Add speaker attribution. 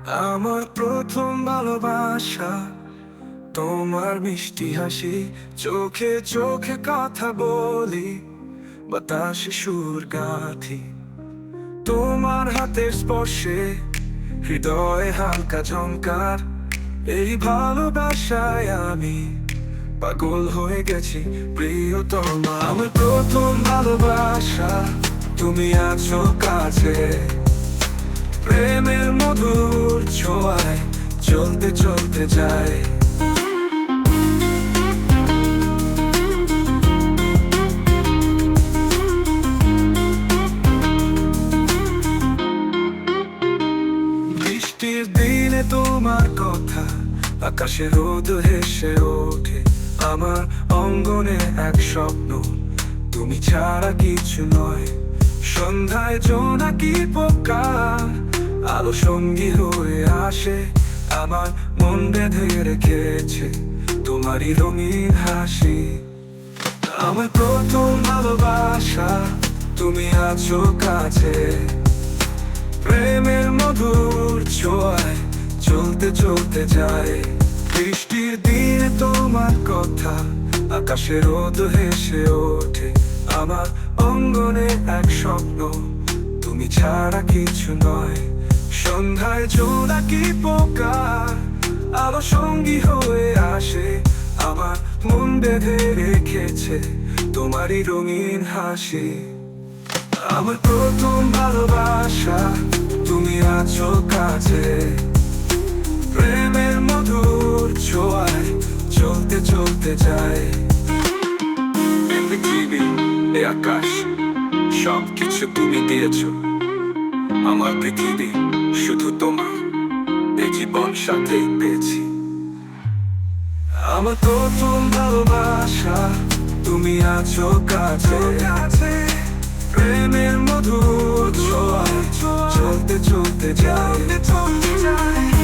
Speaker 1: আমার প্রথম ভালোবাসা, তোমার মিষ্টি হাসি, চোখে চোখে কথা বলি, বাতাসে সুর গাঁথি। তোমার হাতের স্পর্শে হৃদয়ে হালকা ঝংকার, এই ভালোবাসায় আমি পাগল হয়ে গেছি প্রিয়তমা। আমার প্রথম ভালোবাসা, তুমি আছো কাছে, প্রেমের মধুর ছোঁয়ায় চলতে চলতে যায়। বৃষ্টির দিনে তোমার কথা, আকাশে রোদ হেসে ওঠে, আমার অঙ্গনে এক স্বপ্ন, তুমি ছাড়া কিছু নয়। সন্ধ্যায় জোনাকি পোকা আলো সঙ্গী হয়ে আসে, আমার মন বেঁধে রেখেছে তোমারই রঙিন হাসি। আমার প্রথম ভালোবাসা, তুমি আছো কাছে, প্রেমের মধুর ছোঁয়ায় চলতে চলতে যায়। বৃষ্টির দিনে তোমার কথা, আকাশে রোদ হেসে ওঠে, আমার অঙ্গনে এক স্বপ্ন, তুমি ছাড়া কিছু নয়। সন্ধ্যায় জোনাকি পোকা আলো সঙ্গী হয়ে আসে, আমার মন বেঁধে রেখেছে তোমারই রঙিন হাসি। আমার প্রথম ভালোবাসা, তুমি আছো কাছে, প্রেমের মধুর ছোঁয়ায় চলতে চলতে যায়। এই পৃথিবী, এই আকাশ, সব কিছু তুমি দিয়েছো, আমার পৃথিবী শুধু তোমার, এই জীবন সাথে পেয়েছি। আমার প্রথম ভালোবাসা, তুমি আছো কাছে, প্রেমের মধুর ছোঁয়ায় চলতে চলতে যায়।